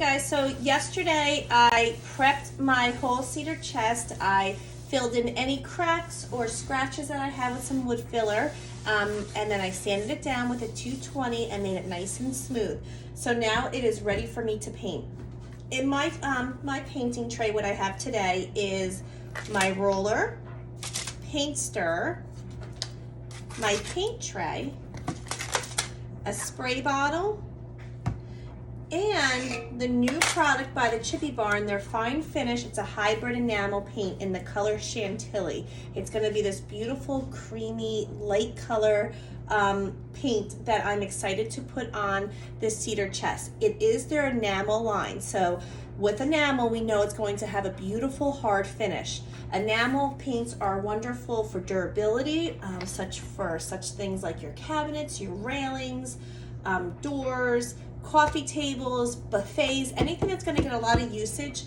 guys, so yesterday I prepped my whole cedar chest. I filled in any cracks or scratches that I had with some wood filler, and then I sanded it down with a 220 and made it nice and smooth. So now it is ready for me to paint. In my my painting tray, what I have today is my roller, paint stirrer, my paint tray, a spray bottle, and the new product by the Chippy Barn, their fine finish. It's a hybrid enamel paint in the color Chantilly. It's going to be this beautiful, creamy, light color paint that I'm excited to put on this cedar chest. It is their enamel line. So with enamel, we know it's going to have a beautiful, hard finish. Enamel paints are wonderful for durability, such things like your cabinets, your railings, doors, coffee tables, buffets, anything that's going to get a lot of usage.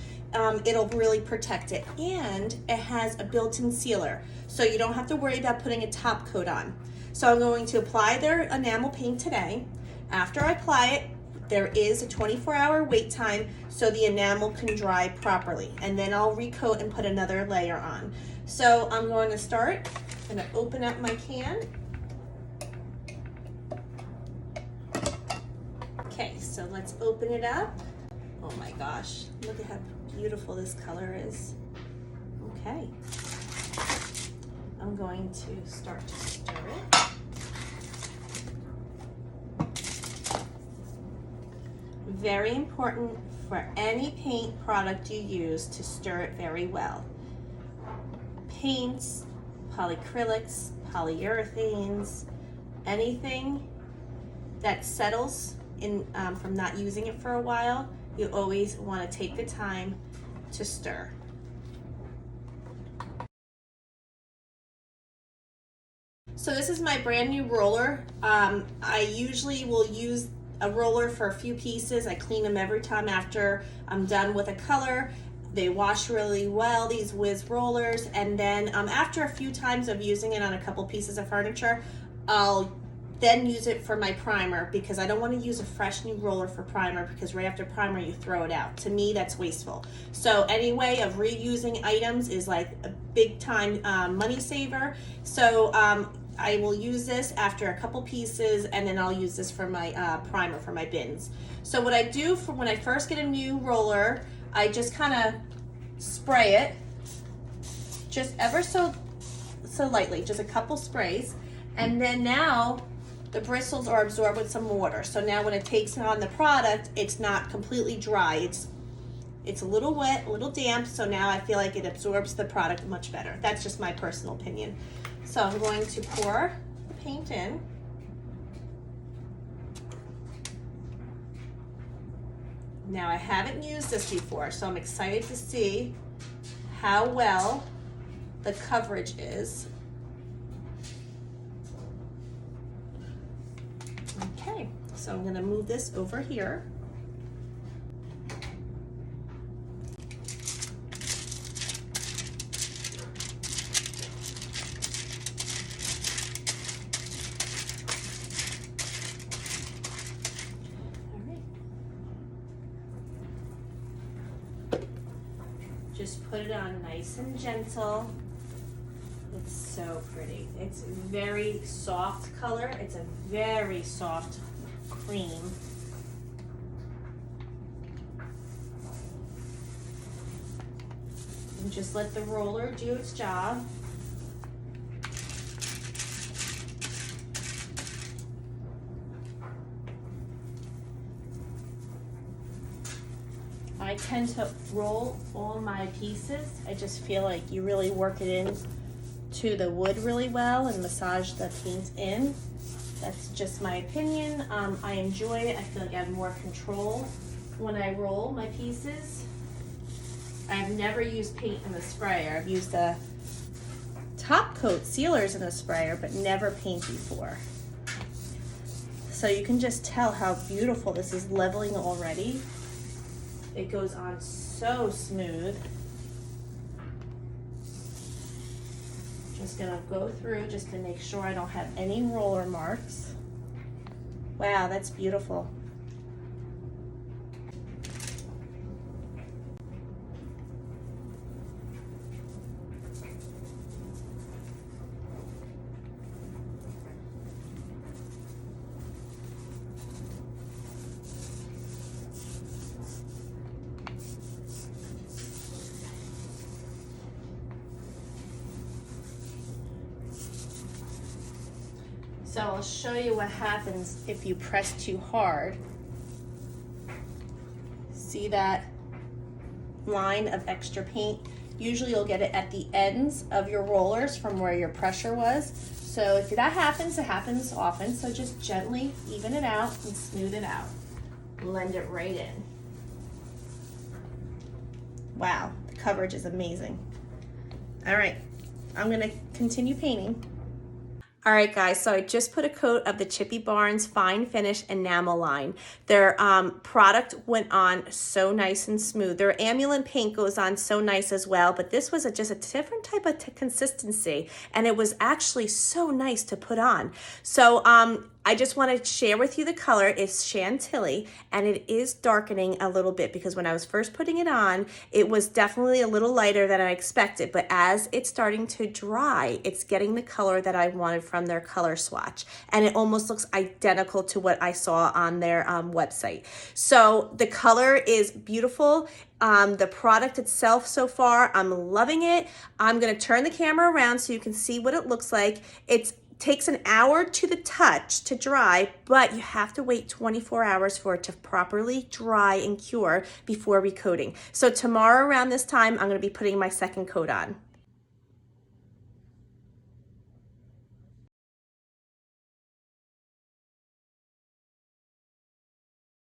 It'll really protect it, and it has a built-in sealer, so you don't have to worry about putting a top coat on. So I'm going to apply their enamel paint today. After I apply it, there is a 24-hour wait time so the enamel can dry properly, and then I'll recoat and put another layer on. So I'm going to start. I'm going to open up my can. Okay, so let's open it up. Oh my gosh, look at how beautiful this color is. Okay, I'm going to start to stir it. Very important for any paint product you use to stir it very well. Paints, polyacrylics, polyurethanes, anything that settles in from not using it for a while, you always want to take the time to stir. So this is my brand new roller. I usually will use a roller for a few pieces. I clean them every time after I'm done with a color. They wash really well, these Whizz Rollers, and then after a few times of using it on a couple pieces of furniture, I'll then use it for my primer, because I don't want to use a fresh new roller for primer, because right after primer you throw it out. To me, that's wasteful. So any way of reusing items is like a big time money saver. So I will use this after a couple pieces, and then I'll use this for my primer for my bins. So what I do for when I first get a new roller, I just kind of spray it, just ever so lightly, just a couple sprays, and then now the bristles are absorbed with some water. So now when it takes on the product, it's not completely dry. It's a little wet, a little damp, so now I feel like it absorbs the product much better. That's just my personal opinion. So I'm going to pour the paint in. Now I haven't used this before, so I'm excited to see how well the coverage is. Okay, so I'm going to move this over here. Just put it on nice and gentle. It's so pretty. It's very soft color. It's a very soft cream. And just let the roller do its job. I tend to roll all my pieces. I just feel like you really work it in to the wood really well and massage the paint in. That's just my opinion. I enjoy it. I feel like I have more control when I roll my pieces. I've never used paint in the sprayer. I've used the top coat sealers in the sprayer, but never paint before. So you can just tell how beautiful this is leveling already. It goes on so smooth. Just gonna go through just to make sure I don't have any roller marks. Wow, that's beautiful. So I'll show you what happens if you press too hard. See that line of extra paint? Usually you'll get it at the ends of your rollers from where your pressure was. So if that happens, it happens often. So just gently even it out and smooth it out. Blend it right in. Wow, the coverage is amazing. All right, I'm gonna continue painting. All right, guys, so I just put a coat of the Chippy Barnes Fine Finish Enamel line. Their product went on so nice and smooth. Their Amulin paint goes on so nice as well, but this was just a different type of consistency, and it was actually so nice to put on. So I just want to share with you the color. It's Chantilly, and it is darkening a little bit because when I was first putting it on, it was definitely a little lighter than I expected, but as it's starting to dry, it's getting the color that I wanted from their color swatch, and it almost looks identical to what I saw on their website. So the color is beautiful. The product itself so far, I'm loving it. I'm going to turn the camera around so you can see what it looks like. It takes an hour to the touch to dry, but you have to wait 24 hours for it to properly dry and cure before recoating. So tomorrow around this time, I'm going to be putting my second coat on.